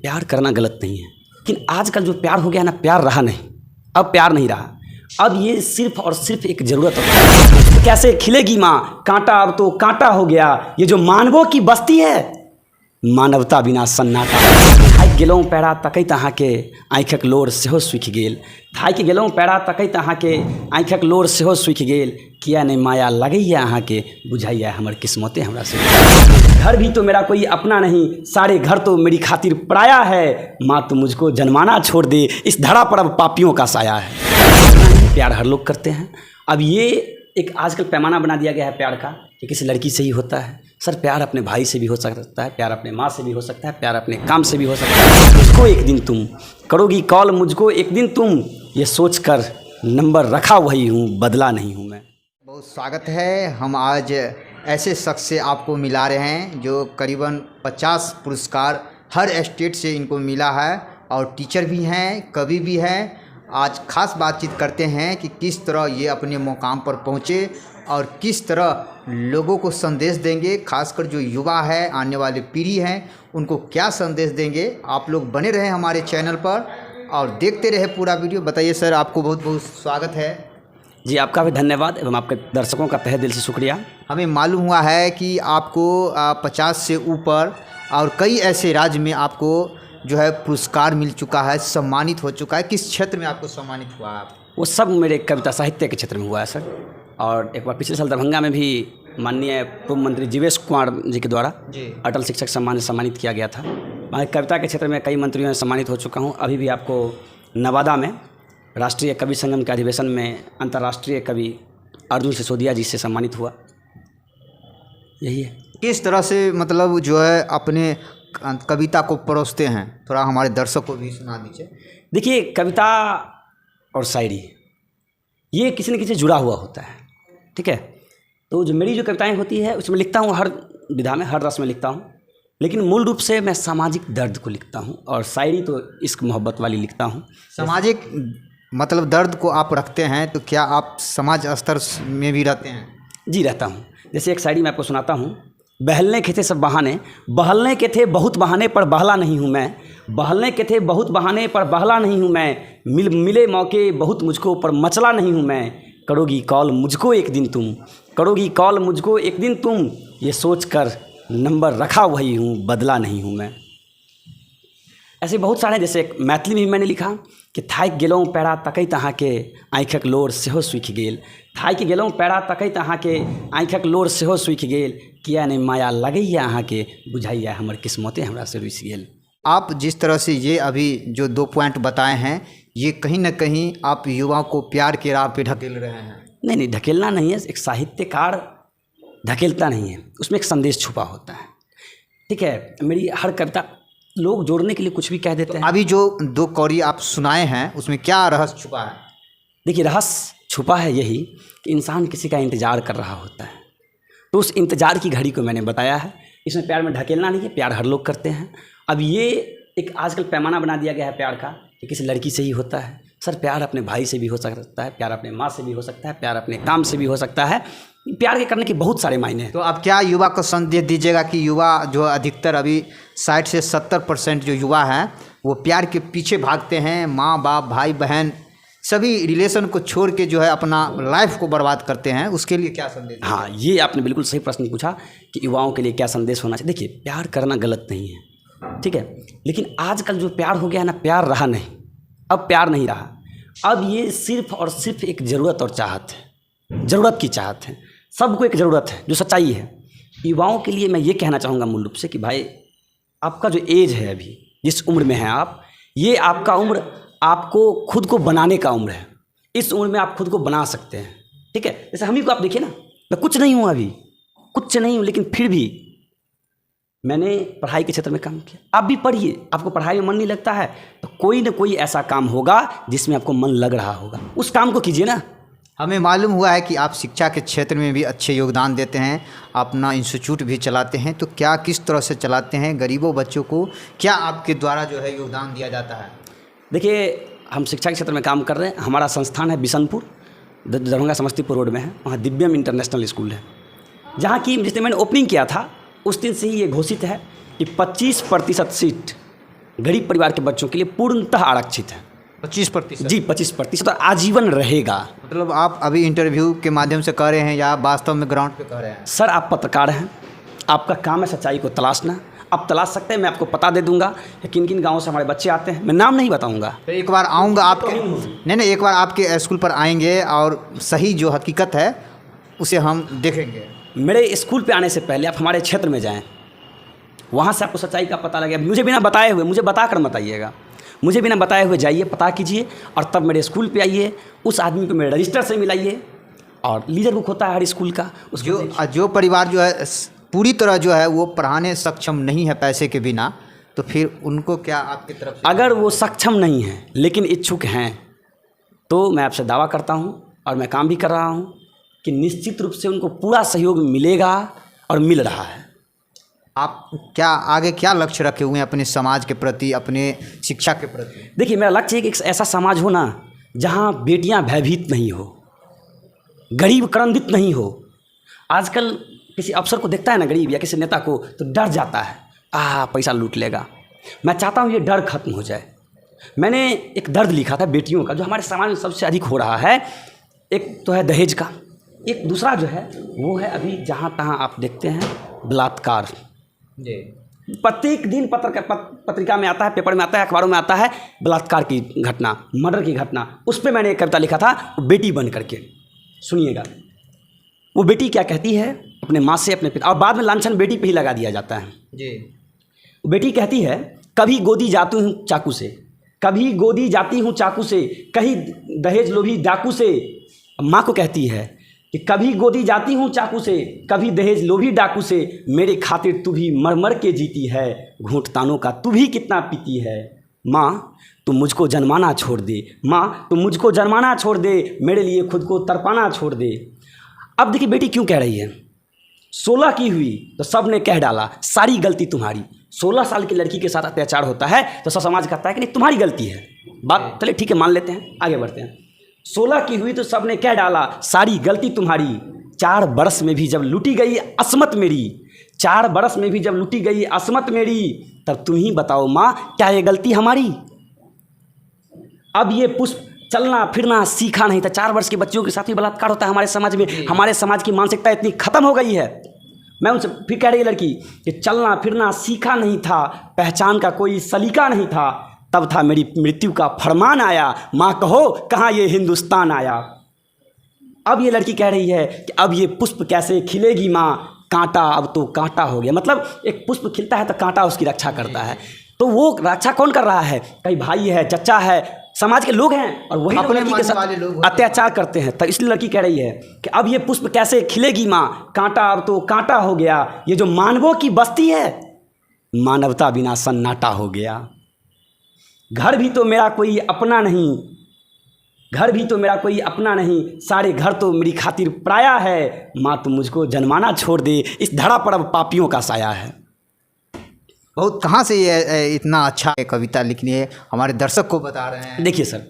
प्यार करना गलत नहीं है, लेकिन आजकल जो प्यार हो गया ना, प्यार रहा नहीं। अब प्यार नहीं रहा, अब ये सिर्फ और सिर्फ एक ज़रूरत है। कैसे खिलेगी माँ, कांटा अब तो कांटा हो गया, ये जो मानवों की बस्ती है, मानवता बिना सन्नाटा। थाकि गेलहुँ पैरा तकैत अहाँके आँखिक लोर सेहो सूखि गेल, थाकि गेलहुँ पैरा तकैत अहाँके आँखिक लोर सेहो सूखि गेल, किया नहीं माया लगैया अहाँके, बुझाइया हमर किस्मते हमरा से। घर भी तो मेरा कोई अपना नहीं, सारे घर तो मेरी खातिर पराया है, माँ तो मुझको जन्माना छोड़ दे, इस धरा पर अब पापियों का साया है। प्यार हर लोग करते हैं। अब ये एक आजकल पैमाना बना दिया गया है प्यार का कि किसी लड़की से ही होता है। सर प्यार अपने भाई से भी हो सकता है, प्यार अपने माँ से भी हो सकता है, प्यार अपने काम से भी हो सकता है। मुझको एक दिन तुम करोगी कॉल, मुझको एक दिन तुम, ये सोचकर नंबर रखा वही हूँ, बदला नहीं हूँ मैं। बहुत स्वागत है। हम आज ऐसे शख्स से आपको मिला रहे हैं जो करीबन 50 पुरस्कार हर स्टेट से इनको मिला है और टीचर भी हैं, कवि भी हैं। आज खास बातचीत करते हैं कि किस तरह ये अपने मुकाम पर पहुँचे और किस तरह लोगों को संदेश देंगे, खासकर जो युवा है, आने वाली पीढ़ी हैं, उनको क्या संदेश देंगे। आप लोग बने रहें हमारे चैनल पर और देखते रहे पूरा वीडियो। बताइए सर, आपको बहुत बहुत स्वागत है। जी आपका भी धन्यवाद एवं आपके दर्शकों का तहे दिल से शुक्रिया। हमें मालूम हुआ है कि आपको 50 से ऊपर और कई ऐसे राज्य में आपको जो है पुरस्कार मिल चुका है, सम्मानित हो चुका है। किस क्षेत्र में आपको सम्मानित हुआ है? वो सब मेरे कविता साहित्य के क्षेत्र में हुआ है सर। और एक बार पिछले साल दरभंगा में भी माननीय पूर्व मंत्री जीवेश कुमार जी के द्वारा अटल शिक्षक सम्मान से सम्मानित किया गया था। मैं कविता के क्षेत्र में कई मंत्रियों से सम्मानित हो चुका हूँ। अभी भी आपको नवादा में राष्ट्रीय कवि संगम के अधिवेशन में अंतर्राष्ट्रीय कवि अर्जुन सिसोदिया जी से सम्मानित हुआ। यही है। किस तरह से मतलब जो है अपने कविता को परोसते हैं, थोड़ा हमारे दर्शक को भी सुना दीजिए। देखिए, कविता और शायरी ये किसी न किसी से जुड़ा हुआ होता है, ठीक है। तो जो मेरी जो कविताएं होती है उसमें लिखता हूँ, हर विधा में, हर रस में लिखता हूँ, लेकिन मूल रूप से मैं सामाजिक दर्द को लिखता हूँ और शायरी तो इश्क मोहब्बत वाली लिखता हूँ। सामाजिक मतलब दर्द को आप रखते हैं, तो क्या आप समाज स्तर में भी रहते हैं? जी रहता हूँ। जैसे एक शायरी मैं आपको सुनाता हूँ। बहलने के थे सब बहाने, बहलने के थे बहुत बहाने पर बहला नहीं हूँ मैं, बहलने के थे बहुत बहाने पर बहला नहीं हूँ मैं, मिले मौके बहुत मुझको पर मचला नहीं हूँ मैं, करोगी कॉल मुझको एक दिन तुम, करोगी कॉल मुझको एक दिन तुम, ये सोचकर नंबर रखा वही हूँ, बदला नहीं हूँ मैं। ऐसे बहुत सारे, जैसे एक मैथिली में मैंने लिखा कि थाकि गेलहुँ पैरा तकैत अहाँके आँखिक लोर सेहो सूखि गेल, थाकि गेलहुँ पैरा तकैत अहाँके आँखिक लोर सेहो सूखि गेल, किया नहीं माया लगैया अहाँके, बुझाइया हमर किस्मते हमरा से रुसि गेल। आप जिस तरह से ये अभी जो 2 पॉइंट बताए हैं, ये कहीं ना कहीं आप युवाओं को प्यार के राह पे ढकेल रहे हैं। नहीं, ढकेलना नहीं है। एक साहित्यकार ढकेलता नहीं है, उसमें एक संदेश छुपा होता है, ठीक है। मेरी हर कविता लोग जोड़ने के लिए कुछ भी कह देते हैं। अभी जो 2 कौड़ी आप सुनाए हैं उसमें क्या रहस्य छुपा है? देखिए, रहस्य छुपा है यही कि इंसान किसी का इंतज़ार कर रहा होता है, तो उस इंतज़ार की घड़ी को मैंने बताया है। इसमें प्यार में ढकेलना नहीं है, प्यार हर लोग करते हैं। अब ये एक आजकल पैमाना बना दिया गया है प्यार का कि किसी लड़की से ही होता है। सर प्यार अपने भाई से भी हो सकता है, प्यार अपने माँ से भी हो सकता है, प्यार अपने काम से भी हो सकता है। प्यार के करने के बहुत सारे मायने हैं। तो अब क्या युवा को संदेश दीजिएगा कि युवा जो अधिकतर अभी 60 से 70% जो युवा हैं वो प्यार के पीछे भागते हैं, माँ बाप भाई बहन सभी रिलेशन को छोड़ के जो है अपना लाइफ को बर्बाद करते हैं, उसके लिए क्या संदेश? हाँ, ये आपने बिल्कुल सही प्रश्न पूछा कि युवाओं के लिए क्या संदेश होना चाहिए। देखिए, प्यार करना गलत नहीं है, ठीक है, लेकिन आजकल जो प्यार हो गया ना, प्यार रहा नहीं। अब प्यार नहीं रहा, अब ये सिर्फ और सिर्फ एक ज़रूरत और चाहत है, ज़रूरत की चाहत है। सबको एक ज़रूरत है जो सच्चाई है। युवाओं के लिए मैं ये कहना चाहूँगा मूल रूप से कि भाई, आपका जो एज है, अभी जिस उम्र में हैं आप, ये आपका उम्र आपको खुद को बनाने का उम्र है। इस उम्र में आप खुद को बना सकते हैं, ठीक है। जैसे हम ही को आप देखिए ना, मैं कुछ नहीं हूँ, अभी कुछ नहीं हूँ, लेकिन फिर भी मैंने पढ़ाई के क्षेत्र में काम किया। आप भी पढ़िए, आपको पढ़ाई में मन नहीं लगता है तो कोई ना कोई ऐसा काम होगा जिसमें आपको मन लग रहा होगा, उस काम को कीजिए ना। हमें मालूम हुआ है कि आप शिक्षा के क्षेत्र में भी अच्छे योगदान देते हैं, अपना इंस्टीट्यूट भी चलाते हैं, तो क्या किस तरह से चलाते हैं? गरीबों बच्चों को क्या आपके द्वारा जो है योगदान दिया जाता है? देखिए, हम शिक्षा के क्षेत्र में काम कर रहे हैं। हमारा संस्थान है बिशनपुर, दरभंगा समस्तीपुर रोड में है। वहाँ दिव्यम इंटरनेशनल स्कूल है, जहाँ की जिस दिन मैंने ओपनिंग किया था उस दिन से ही ये घोषित है कि 25% सीट गरीब परिवार के बच्चों के लिए पूर्णतः आरक्षित है। 25%? जी 25% और आजीवन रहेगा। मतलब आप अभी इंटरव्यू के माध्यम से कह रहे हैं या वास्तव में ग्राउंड पे कह रहे हैं? सर आप पत्रकार हैं, आपका काम है सच्चाई को तलाशना। आप तलाश सकते हैं, मैं आपको पता दे दूंगा कि किन किन गाँव से हमारे बच्चे आते हैं। मैं नाम नहीं बताऊंगा। तो एक बार आऊँगा आपके, नहीं एक बार आपके स्कूल पर आएंगे और सही जो हकीकत है उसे हम देखेंगे। मेरे स्कूल पे आने से पहले आप हमारे क्षेत्र में जाएं, वहाँ से आपको सच्चाई का पता लगेगा। मुझे बिना बताए हुए, मुझे बता कर मत आइएगा, मुझे बिना बताए हुए जाइए, पता कीजिए और तब मेरे स्कूल पे आइए। उस आदमी को मेरे रजिस्टर से मिलाइए और लीडर बुक होता है हर स्कूल का। जो परिवार जो है पूरी तरह जो है वो पढ़ाने सक्षम नहीं है पैसे के बिना, तो फिर उनको क्या आपकी तरफ से? अगर वो सक्षम नहीं है लेकिन इच्छुक हैं तो मैं आपसे दावा करता हूँ और मैं काम भी कर रहा हूँ कि निश्चित रूप से उनको पूरा सहयोग मिलेगा और मिल रहा है। आप क्या आगे क्या लक्ष्य रखे हुए हैं अपने समाज के प्रति, अपने शिक्षा के प्रति? देखिए मेरा लक्ष्य है कि एक ऐसा समाज हो ना जहाँ बेटियाँ भयभीत नहीं हो, गरीब क्रंदित नहीं हो। आजकल किसी अफसर को देखता है ना गरीब या किसी नेता को तो डर जाता है, पैसा लूट लेगा। मैं चाहता हूँ ये डर खत्म हो जाए। मैंने एक दर्द लिखा था बेटियों का जो हमारे समाज में सबसे अधिक हो रहा है। एक तो है दहेज का, एक दूसरा जो है वो है अभी जहाँ तहाँ आप देखते हैं बलात्कार। जी प्रत्येक दिन पत्रिका में आता है, पेपर में आता है, अखबारों में आता है बलात्कार की घटना, मर्डर की घटना। उस पर मैंने एक कविता लिखा था, बेटी बन करके। सुनिएगा वो बेटी क्या कहती है अपने माँ से, अपने पिता, और बाद में लांछन बेटी पे ही लगा दिया जाता है। जी बेटी कहती है कभी गोदी जाती हूँ चाकू से, कभी गोदी जाती हूँ चाकू से, कहीं दहेज लोभी डाकू से। माँ को कहती है कि कभी गोदी जाती हूँ चाकू से, कभी दहेज लोभी डाकू से, मेरे खातिर तू भी मर मर के जीती है, घूंट तानों का तू भी कितना पीती है। माँ तुम मुझको जन्माना छोड़ दे, माँ तुम मुझको जन्माना छोड़ दे, मेरे लिए खुद को तड़पाना छोड़ दे। अब देखिए बेटी क्यों कह रही है, 16 की हुई तो सब ने कह डाला सारी गलती तुम्हारी। 16 साल की लड़की के साथ अत्याचार होता है तो सब समाज कहता है कि नहीं तुम्हारी गलती है। बात चले ठीक है मान लेते हैं, आगे बढ़ते हैं। 16 की हुई तो सब ने कह डाला सारी गलती तुम्हारी, 4 बरस में भी जब लूटी गई असमत मेरी, 4 बरस में भी जब लूटी गई असमत मेरी, तब तुम ही बताओ माँ क्या ये गलती हमारी। अब ये पुष्प चलना फिरना सीखा नहीं था। 4 वर्ष के बच्चों के साथ भी बलात्कार होता है हमारे समाज में। हमारे समाज की मानसिकता इतनी खत्म हो गई है। मैं उनसे फिर कह रही है लड़की कि चलना फिरना सीखा नहीं था, पहचान का कोई सलीका नहीं था, तब था मेरी मृत्यु का फरमान आया, माँ कहो कहाँ ये हिंदुस्तान आया। अब ये लड़की कह रही है कि अब ये पुष्प कैसे खिलेगी माँ, कांटा अब तो कांटा हो गया। मतलब एक पुष्प खिलता है तो कांटा उसकी रक्षा करता है, तो वो रक्षा कौन कर रहा है, कहीं भाई है, चचा है, समाज के लोग हैं और वही अपने लड़की के साथ अत्याचार करते हैं। तो इसलिए लड़की कह रही है कि अब ये पुष्प कैसे खिलेगी माँ, कांटा अब तो कांटा हो गया, ये जो मानवों की बस्ती है मानवता बिना सन्नाटा हो गया। घर भी तो मेरा कोई अपना नहीं, घर भी तो मेरा कोई अपना नहीं, सारे घर तो मेरी खातिर पराया है, माँ तुम मुझको जन्माना छोड़ दे, इस धरा पर अब पापियों का साया है। बहुत कहाँ से ये इतना अच्छा कविता लिखनी है, हमारे दर्शक को बता रहे हैं। देखिए सर,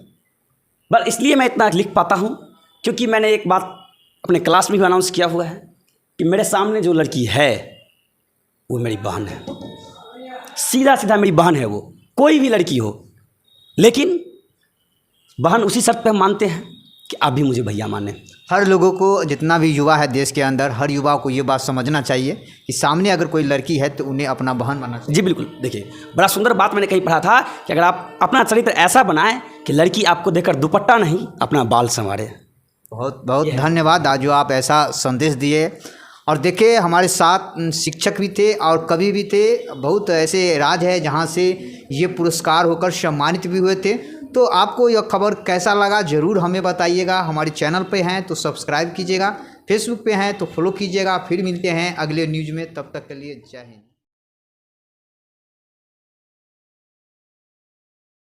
बस इसलिए मैं इतना लिख पाता हूँ क्योंकि मैंने एक बात अपने क्लास में भी अनाउंस किया हुआ है कि मेरे सामने जो लड़की है वो मेरी बहन है, सीधा सीधा मेरी बहन है। वो कोई भी लड़की हो, लेकिन बहन उसी शर्त पे हम मानते हैं कि आप भी मुझे भैया माने। हर लोगों को, जितना भी युवा है देश के अंदर, हर युवा को ये बात समझना चाहिए कि सामने अगर कोई लड़की है तो उन्हें अपना बहन मानना चाहिए। जी बिल्कुल। देखिए बड़ा सुंदर बात मैंने कहीं पढ़ा था कि अगर आप अपना चरित्र ऐसा बनाएं कि लड़की आपको देखकर दुपट्टा नहीं अपना बाल संवारे। बहुत बहुत धन्यवाद आज जो आप ऐसा संदेश दिए। और देखिए हमारे साथ शिक्षक भी थे और कवि भी थे। बहुत ऐसे राज्य है जहाँ से ये पुरस्कार होकर सम्मानित भी हुए थे। तो आपको यह खबर कैसा लगा ज़रूर हमें बताइएगा। हमारे चैनल पे हैं तो सब्सक्राइब कीजिएगा, फेसबुक पे हैं तो फॉलो कीजिएगा। फिर मिलते हैं अगले न्यूज़ में, तब तक के लिए जय हिंद।